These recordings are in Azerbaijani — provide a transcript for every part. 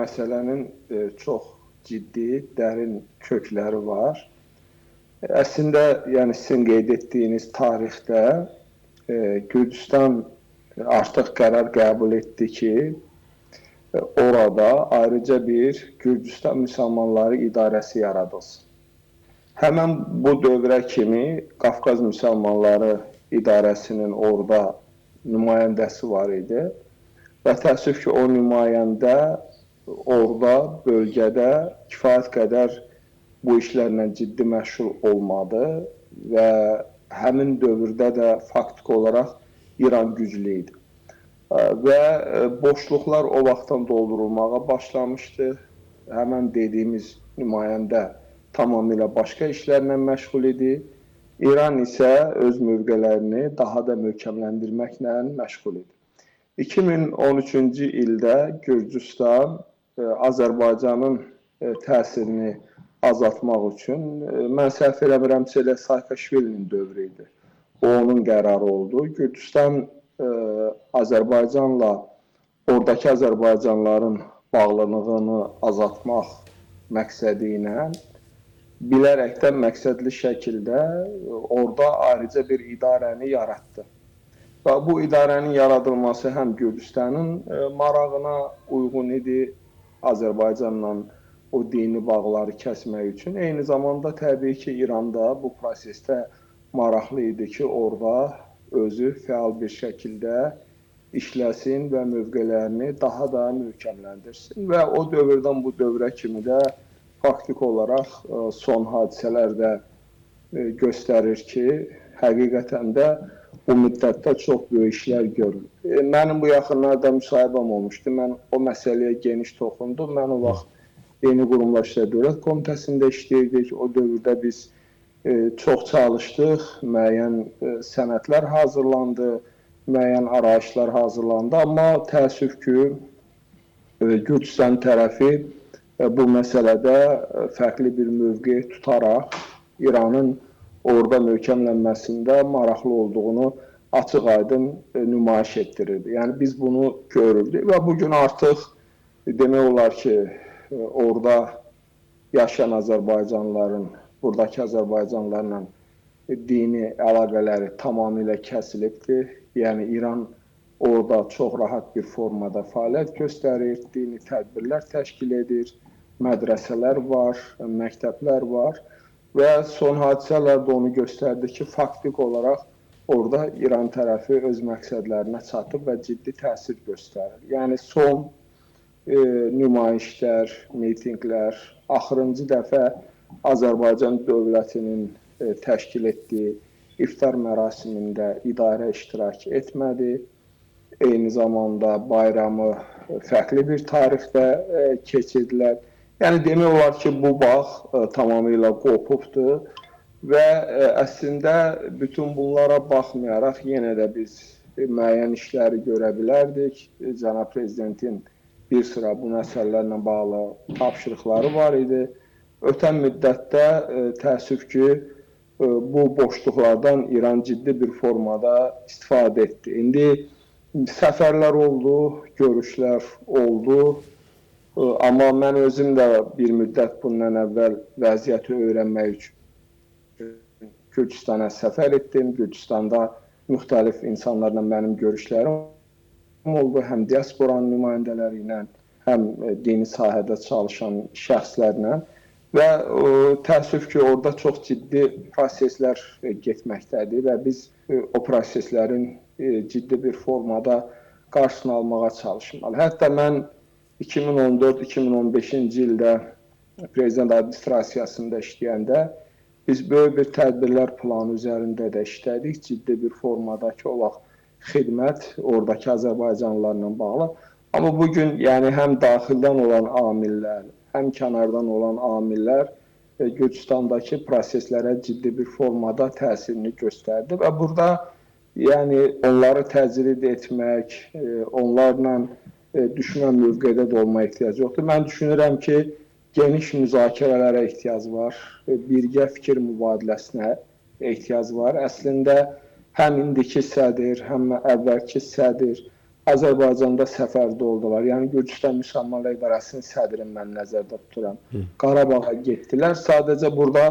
məsələnin çox ciddi, dərin kökləri var. Əslində, yəni sizin qeyd etdiyiniz tarixdə Gürcüstan artıq qərar qəbul etdi ki, orada ayrıca bir Gürcüstan Müsəlmanları İdarəsi yaradılsın. Həmən bu dövrə kimi Qafqaz Müsəlmanları İdarəsinin orada nümayəndəsi var idi. Və təəssüf ki, o nümayəndə orada, bölgədə kifayət qədər bu işlərlə ciddi məşğul olmadı və həmin dövrdə də faktiki olaraq İran güclü idi. Və boşluqlar o vaxtdan doldurulmağa başlamışdı. Həmən dediyimiz nümayəndə tamamilə başqa işlərlə məşğul idi. İran isə öz mövqələrini daha da möhkəmləndirməklə məşğul idi. 2013-cü ildə Gürcüstan Azərbaycanın təsirini azaltmaq üçün, mən səhv eləmirəmsə elə Saakashvilinin dövrü idi. O, onun qərarı oldu. Gürcüstan Azərbaycanla, oradakı Azərbaycanlıların bağlılığını azaltmaq məqsədi ilə bilərəkdən məqsədli şəkildə orada ayrıca bir idarəni yaratdı. Və bu idarənin yaradılması həm Gürcüstanın marağına uyğun idi, Azərbaycanla o dini bağları kəsmək üçün. Eyni zamanda təbii ki, İranda bu prosesdə maraqlı idi ki, orada özü fəal bir şəkildə işləsin və mövqələrini daha da möhkəmləndirsin. Və o dövrdən bu dövrə kimi də faktiki olaraq son hadisələr də göstərir ki, həqiqətən də bu müddətdə çox böyük işlər görülür. Mənim bu yaxınlarda müsahibəm olmuşdu. Mən o məsələyə geniş toxundum. Mən o vaxt Yeni Qurumlar İşlər Dövlət Komitəsində işləyirdik. O dövrdə biz çox çalışdıq. Müəyyən sənədlər hazırlandı, müəyyən arayışlar hazırlandı. Amma təəssüf ki, Gürcüstan tərəfi bu məsələdə fərqli bir mövqe tutaraq İranın orada möhkəmlənməsində maraqlı olduğunu açıq-aydın nümayiş etdirirdi. Yəni biz bunu görürdük və bugün artıq demək olar ki, orada yaşayan Azərbaycanlıların, buradakı Azərbaycanlılarla dini əlaqələri tamamilə kəsilibdir. Yəni İran orada çox rahat bir formada fəaliyyət göstərir, dini tədbirlər təşkil edir, mədrəsələr var, məktəblər var. Və son hadisələr də onu göstərdi ki, faktik olaraq orada İran tərəfi öz məqsədlərinə çatıb və ciddi təsir göstərir. Yəni son nümayişlər, mitinqlər, axırıncı dəfə Azərbaycan dövlətinin təşkil etdiyi iftar mərasimində idarə iştirak etmədi. Eyni zamanda bayramı fərqli bir tarixdə keçirdilər. Yəni demək olar ki, bu bağ tamamilə qopubdur və əslində bütün bunlara baxmayaraq yenə də biz müəyyən işləri görə bilərdik. Cənab Prezidentin bir sıra bu məsələlərlə bağlı tapşırıqları var idi. Ötən müddətdə təəssüf ki, bu boşluqlardan İran ciddi bir formada istifadə etdi. İndi səfərlər oldu, görüşlər oldu. Amma mən özüm də bir müddət bundan əvvəl vəziyyəti öyrənmək üçün Gürcüstana səfər etdim. Gürcüstanda müxtəlif insanlarla mənim görüşlərim oldu. Həm diasporanın nümayəndələri ilə, həm dini sahədə çalışan şəxslərlə. Və təəssüf ki, orada çox ciddi proseslər getməkdədir və biz o proseslərin ciddi bir formada qarşısını almağa çalışmalıyıq. Hətta mən 2014-2015-ci ildə Prezident Administrasiyasında işləyəndə biz böyük bir tədbirlər planı üzərində də işlədik. Ciddi bir formadakı o vaxt xidmət oradakı Azərbaycanlılarla bağlı. Amma bugün yəni həm daxildən olan amillər, həm kənardan olan amillər Gürcüstandakı proseslərə ciddi bir formada təsirini göstərdi və burada yəni onları təcrid etmək, onlarla düşmən mövqedə də olma ehtiyacı yoxdur. Mən düşünürəm ki, geniş müzakirələrə ehtiyac var, birgə fikir mübadiləsinə ehtiyac var. Əslində, həm indiki sədr, həm əvvəlki sədr, Azərbaycanda səfərdə oldular. Yəni Gürcüstan Müsəlmanlar İdarəsinin sədrini mən nəzərdə tuturam. Qarabağa getdilər. Sadəcə burada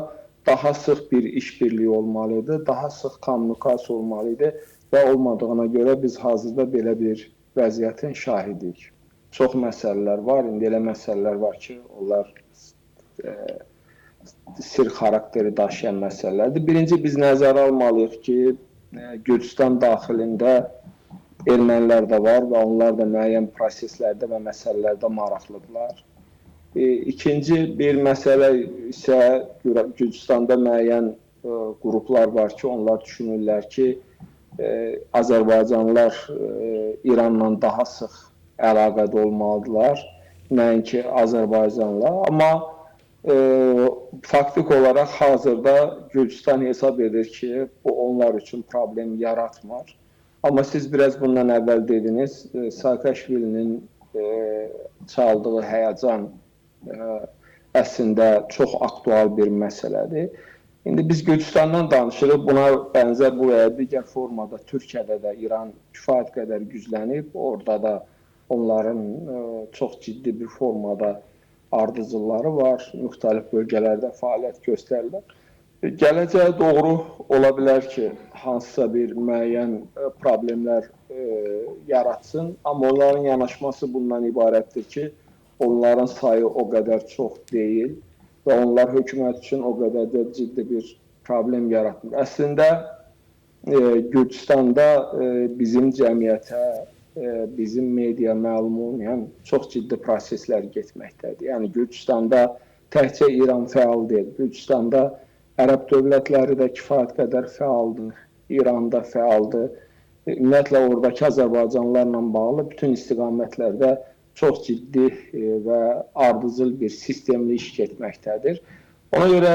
daha sıx bir işbirliyi olmalı idi, daha sıx kommunikasiya olmalı idi və olmadığına görə biz hazırda belə bir vəziyyətin şahidiyik. Çox məsələlər var, indi elə məsələlər var ki, onlar sir xarakteri daşıyan məsələlərdir. Birinci, biz nəzərə almalıyıq ki, Gürcüstan daxilində ermənilər də var və onlar da müəyyən proseslərdə və məsələlərdə maraqlıdırlar. İkinci bir məsələ isə Gürcüstanda müəyyən qruplar var ki, onlar düşünürlər ki, Azərbaycanlılar İranla daha sıx əlaqədə olmalıdırlar, nəinki Azərbaycanla. Amma faktik olaraq hazırda Gürcüstan hesab edir ki, bu onlar üçün problem yaratmır. Amma siz biraz bundan əvvəl dediniz, Saakashvilinin çaldığı həyəcan əslində çox aktual bir məsələdir. İndi biz Gürcüstandan danışırıq, buna bənzər bu və ya digər formada Türkiyədə də İran kifayət qədər güclənib, orada da onların çox ciddi bir formada ardıcılları var, müxtəlif bölgələrdə fəaliyyət göstərirlər. Gələcəyə doğru ola bilər ki, hansısa bir müəyyən problemlər yaratsın, amma onların yanaşması bundan ibarətdir ki, onların sayı o qədər çox deyil və onlar hökumət üçün o qədər də ciddi bir problem yaratmır. Əslində, Gürcüstanda bizim cəmiyyətə, bizim media məlum olmayan çox ciddi proseslər getməkdədir. Yəni, Gürcüstanda təkcə İran fəal deyil, Gürcüstanda Ərəb dövlətləri də kifayət qədər fəaldır, İran da fəaldır. Ümumiyyətlə, oradakı Azərbaycanlılarla bağlı bütün istiqamətlərdə çox ciddi və ardıcıl bir sistemli iş getməkdədir. Ona görə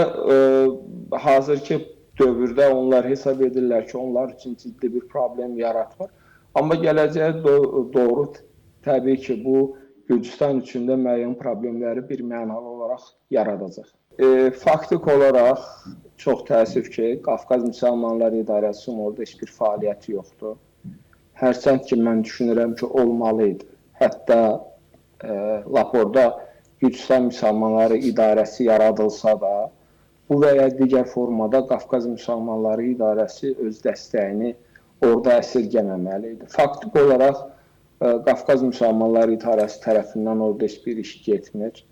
hazırki dövrdə onlar hesab edirlər ki, onlar üçün ciddi bir problem yaratmır. Amma gələcəyə doğru təbii ki, bu Gürcüstan üçün də müəyyən problemləri bir mənalı olaraq yaradacaq. Faktik olaraq çox təəssüf ki, Qafqaz Müsəlmanları İdarəsinin orada heç bir fəaliyyəti yoxdur. Hərçənd ki, mən düşünürəm ki, olmalıydı. Hətta lap orada Gürcüstan Müsəlmanları İdarəsi yaradılsa da, bu və ya digər formada Qafqaz Müsəlmanları İdarəsi öz dəstəyini orada əsirgəməməli idi. Faktik olaraq Qafqaz Müsəlmanları İdarəsi tərəfindən orada heç bir iş getmir.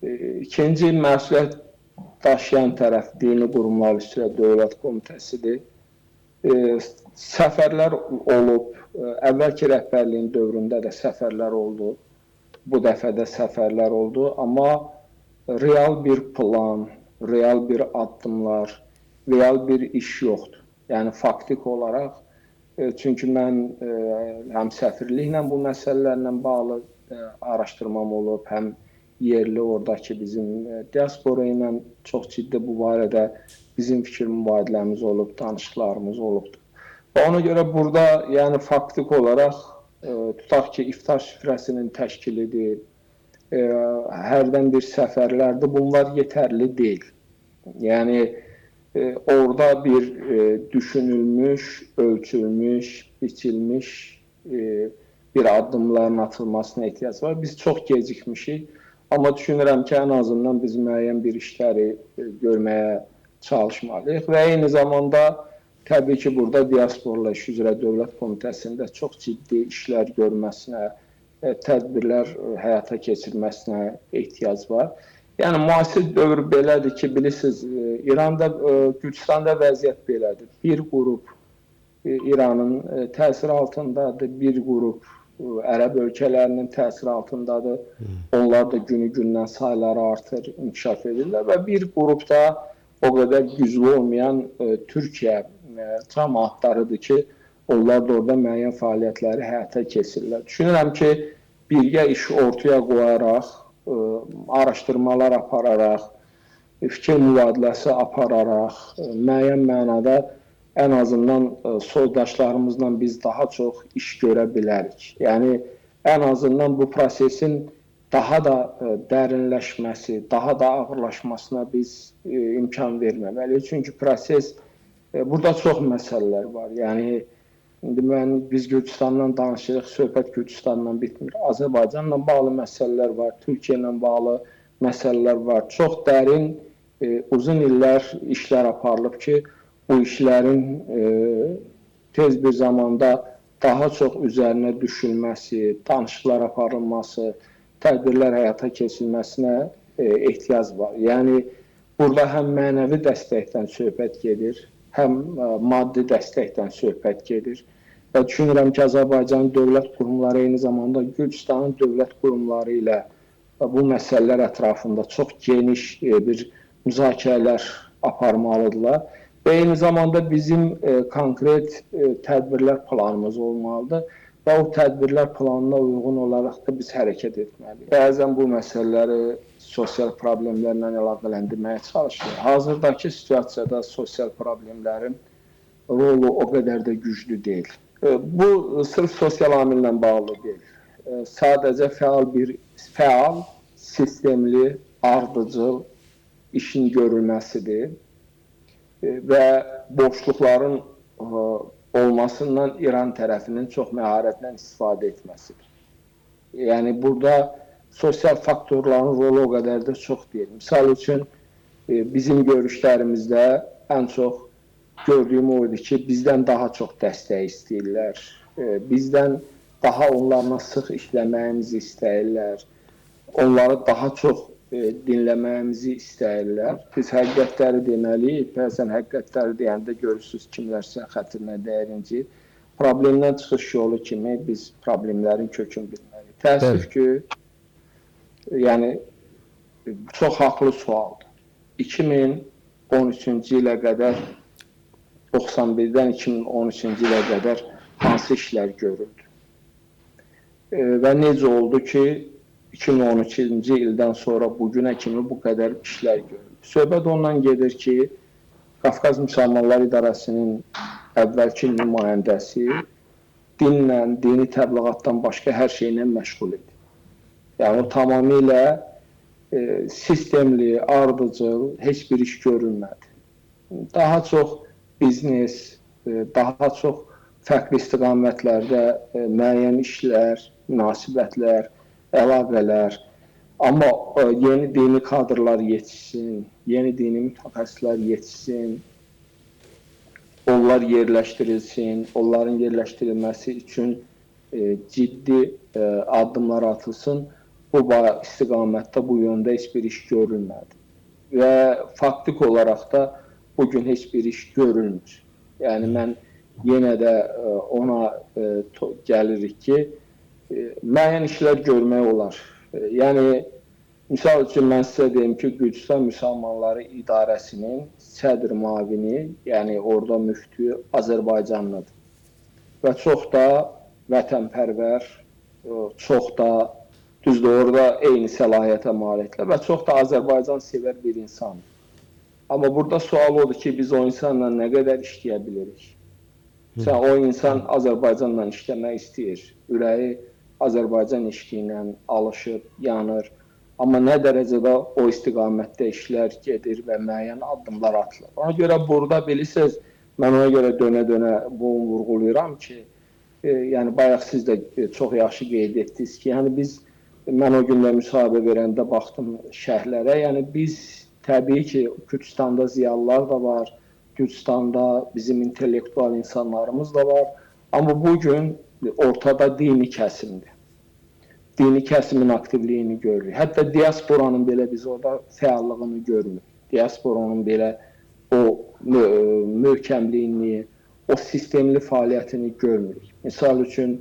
İkinci məsuliyyət daşıyan tərəf dini qurumlar üzrə Dövlət Komitəsidir. Səfərlər olub, əvvəlki rəhbərliyin dövründə də səfərlər oldu, bu dəfə də səfərlər oldu, amma real bir plan, real bir addımlar, real bir iş yoxdur. Yəni, faktik olaraq, çünki mən həm səfirliklə bu məsələlərlə bağlı araşdırmam olub, həm yerli oradakı bizim diaspora ilə çox ciddi bu barədə bizim fikir mübadiləmiz olub, danışıqlarımız olubdur. Və ona görə burada, yəni faktik olaraq, tutaq ki, iftar süfrəsinin təşkilidir, hərdən bir səfərlərdir, bunlar yetərli deyil. Yəni, orada bir düşünülmüş, ölçülmüş, biçilmiş bir addımların atılmasına ehtiyac var. Biz çox gecikmişik. Amma düşünürəm ki, ən azından biz müəyyən bir işləri görməyə çalışmalıyıq və eyni zamanda təbii ki, burada diasporla iş üzrə Dövlət Komitəsində çox ciddi işlər görməsinə, tədbirlər həyata keçirməsinə ehtiyac var. Yəni, müasir dövr belədir ki, bilirsiniz, İranda, Gürcüstanda vəziyyət belədir. Bir qrup İranın təsiri altındadır, bir qrup Ərəb ölkələrinin təsiri altındadır. Onlar da günü-gündən sayları artır, inkişaf edirlər və bir qrupda o qədər güclü olmayan Türkiyə cəmaatlarıdır ki, onlar da orada müəyyən fəaliyyətləri həyata keçirirlər. Düşünürəm ki, birgə iş ortaya qoyaraq, araşdırmalar apararaq, fikir mübadiləsi apararaq, müəyyən mənada ən azından soydaşlarımızla biz daha çox iş görə bilərik. Yəni, ən azından bu prosesin daha da dərinləşməsi, daha da ağırlaşmasına biz imkan verməməliyik. Çünki proses, burada çox məsələlər var. Yəni, İndi biz Gürcüstandan danışırıq, söhbət Gürcüstandan bitmir. Azərbaycanla bağlı məsələlər var, Türkiyə ilə bağlı məsələlər var. Çox dərin, uzun illər işlər aparılıb ki, bu işlərin tez bir zamanda daha çox üzərinə düşülməsi, danışıqlar aparılması, tədbirlər həyata keçirilməsinə ehtiyac var. Yəni, burada həm mənəvi dəstəkdən söhbət gedir, həm maddi dəstəkdən söhbət gedir. Və düşünürəm ki, Azərbaycanın dövlət qurumları eyni zamanda Gürcüstanın dövlət qurumları ilə bu məsələlər ətrafında çox geniş bir müzakirələr aparmalıdırlar. Və eyni zamanda bizim konkret tədbirlər planımız olmalıdır və o tədbirlər planına uyğun olaraq da biz hərəkət etməliyik. Bəzən bu məsələləri sosial problemlərlə əlaqələndirməyə çalışır. Hazırdakı situasiyada sosial problemlərin rolu o qədər də güclü deyil. Bu sırf sosial amillə bağlı deyil. Sadəcə fəal, sistemli, ardıcıl işin görülməsidir və boşluqların olmasından İran tərəfinin çox məharətlə istifadə etməsidir. Yəni, burada sosial faktorların rolu o qədər də çox deyil. Misal üçün, bizim görüşlərimizdə ən çox gördüyüm oydu ki, bizdən daha çox dəstək istəyirlər, bizdən daha onlarla sıx işləməyimizi istəyirlər, onları daha çox dinləməyimizi istəyirlər. Biz həqiqətləri deməliyik, bəzən həqiqətləri deyəndə görürsünüz kimlərsə xətrinə dəyincir. Problemdən çıxış yolu kimi biz problemlərin kökünü bilməliyik. Təəssüf ki, yəni, çox haqlı sualdır. 2013-cü ilə qədər 91-dən 2013-cü ilə qədər hansı işlər görüldü? Və necə oldu ki, 2013-cü ildən sonra bugünə kimi bu qədər işlər görüldü? Söhbət ondan gedir ki, Qafqaz Müsəlmanlar İdarəsinin əvvəlki nümayəndəsi dinlə, dini təbliğatdan başqa hər şeylə məşğul idi. Yəni, o tamamilə sistemli, ardıcıl, heç bir iş görülmədi. Daha çox biznes, daha çox fərqli istiqamətlərdə müəyyən işlər, münasibətlər, əlaqələr, amma yeni dini kadrlar yetişsin, yeni dini mütəxəssislər yetişsin, onlar yerləşdirilsin, onların yerləşdirilməsi üçün ciddi addımlar atılsın, bu istiqamətdə, bu yöndə heç bir iş görülmədi. Və faktik olaraq da bugün heç bir iş görülmür. Yəni, mən yenə də ona gəlirik ki, müəyyən işlər görmək olar. Yəni, misal üçün, mən sizə deyim ki, Gürcüstan Müsəlmanları İdarəsinin sədr müavini, yəni orada müftü Azərbaycanlıdır. Və çox da vətənpərvər, çox da, düzdür, orada eyni səlahiyyətə malikdir və çox da Azərbaycan sevər bir insandır. Amma burada sual odur ki, biz o insanla nə qədər işləyə bilirik? O insan Azərbaycanla işləmək istəyir, ürəyi Azərbaycan işləyinə alışır, yanır. Amma nə dərəcədə o istiqamətdə işlər gedir və müəyyən addımlar atılır. Ona görə burada bilirsiniz, mən ona görə dönə-dönə bunu vurğulayıram ki, yəni bayaq siz də çox yaxşı qeyd etdiniz ki, yəni mən o günlər müsahibə verəndə baxdım şərhlərə, yəni biz təbii ki, Gürcüstanda ziyalılar da var, Gürcüstanda bizim intellektual insanlarımız da var, amma bugün ortada dini kəsimdir. Dini kəsimin aktivliyini görürük. Hətta diasporanın belə biz orada fəallığını görürük. Diasporanın belə o möhkəmliyini, o sistemli fəaliyyətini görmürük. Misal üçün,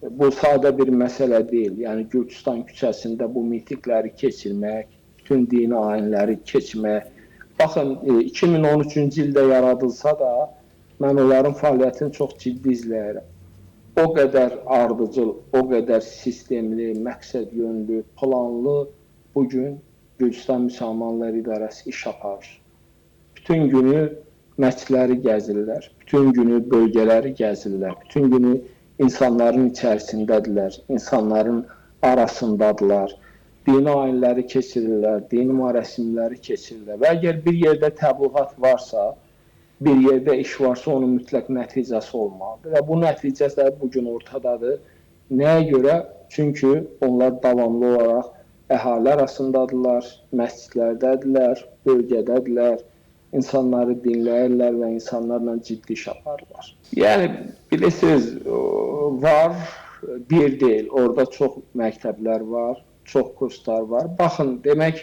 bu sadə bir məsələ deyil. Yəni, Gürcüstan küçəsində bu mitingləri keçirmək, bütün dini ayinləri keçmək. Baxın, 2013-cü ildə yaradılsa da, mən onların fəaliyyətini çox ciddi izləyirəm. O qədər ardıcıl, o qədər sistemli, məqsəd yönlü, planlı bugün Gürcüstan Müsəlmanlar İdarəsi iş aparır. Bütün günü məscidləri gəzirlər, bütün günü bölgələri gəzirlər, bütün günü insanların içərisindədirlər, insanların arasındadılar, dini ayinləri keçirirlər, dini mərasimləri keçirirlər və əgər bir yerdə təbliğat varsa, bir yerdə iş varsa onun mütləq nəticəsi olmalıdır. Və bu nəticəsi də bugün ortadadır. Nəyə görə? Çünki onlar davamlı olaraq əhali arasındadırlar, məscidlərdədirlər, bölgədədirlər, insanları dinləyirlər və insanlarla ciddi iş aparırlar. Yəni, bilirsiniz, var, bir deyil. Orada çox məktəblər var, çox kurslar var. Baxın, demək,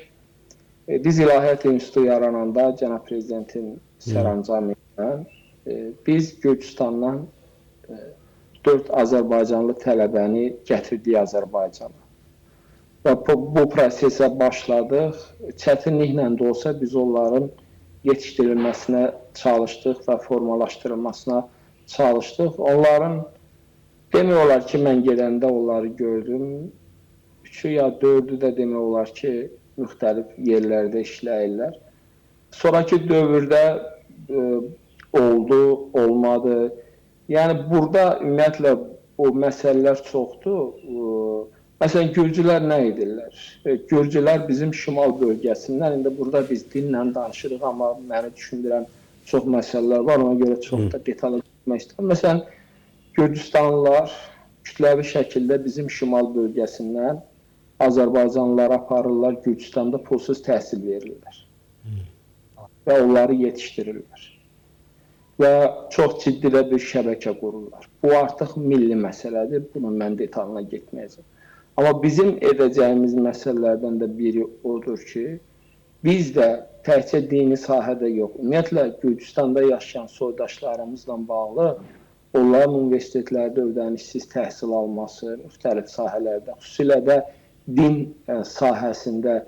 biz İlahiyyat İnstitutu yarananda Cənab Prezidentin sərəncamı ilə biz Gürcüstandan 4 Azərbaycanlı tələbəni gətirdik Azərbaycana. Və bu prosesə başladıq. Çətinliklə də olsa biz onların yetişdirilməsinə çalışdıq və formalaşdırılmasına çalışdıq. Onların, demək olar ki, mən gedəndə onları gördüm. 3-ü ya 4-ü də demək olar ki, müxtəlif yerlərdə işləyirlər. Sonraki dövrdə oldu, olmadı. Yəni, burada ümumiyyətlə o məsələlər çoxdur. Məsələn, Gürcülər nə edirlər? Gürcülər bizim şimal bölgəsindən, indi burada biz dinlə danışırıq, amma məni düşündürən çox məsələlər var, ona görə çox da detaylı getmək istəyirəm. Məsələn, Gürcüstanlılar kütləvi şəkildə bizim şimal bölgəsindən Azərbaycanlılara aparırlar, Gürcüstanda pulsuz təhsil verirlər və onları yetişdirirlər və çox ciddi də bir şəbəkə qururlar. Bu artıq milli məsələdir, bunun mən detalına getməyəcəm. Amma bizim edəcəyimiz məsələlərdən də biri odur ki, biz də təkcə dini sahədə yox, ümumiyyətlə Gürcüstanda yaşayan soydaşlarımızla bağlı onların universitetlərdə ödənişsiz təhsil alması, müxtəlif sahələrdə, xüsusilə də din sahəsində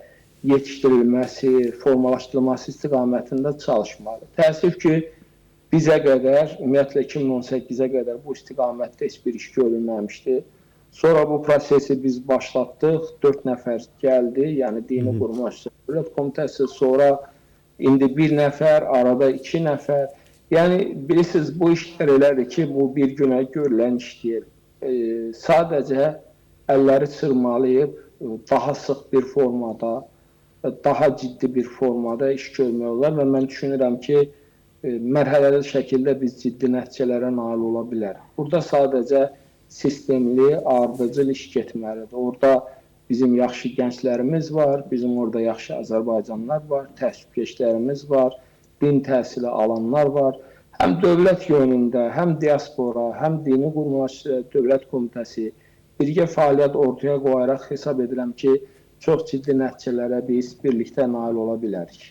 yetişdirilməsi, formalaşdırılması istiqamətində çalışmalıdır. Təəssüf ki, bizə qədər, ümumiyyətlə 2018-ə qədər bu istiqamətdə heç bir iş görülməmişdi. Sonra bu prosesi biz başlatdıq, 4 nəfər gəldi, yəni Dini Qurma Dövlət Komitəsi, sonra indi 1 nəfər, arada 2 nəfər. Yəni, bilirsiniz, bu işlər elədir ki, bu bir günə görülən iş deyil. Sadəcə əlləri çırmalayıb, daha sıx bir formada, daha ciddi bir formada iş görmək olar və mən düşünürəm ki, mərhələli şəkildə biz ciddi nəticələrə nail ola bilərik. Burada sadəcə sistemli, ardıcıl iş getməlidir. Orada bizim yaxşı gənclərimiz var, bizim orada yaxşı Azərbaycanlılar var, təəssübkeşlərimiz var, din təhsili alanlar var. Həm dövlət yönündə, həm diaspora, həm Dini Qurma Dövlət Komitəsi birgə fəaliyyət ortaya qoyaraq hesab edirəm ki, çox ciddi nəticələrə biz birlikdə nail ola bilərik.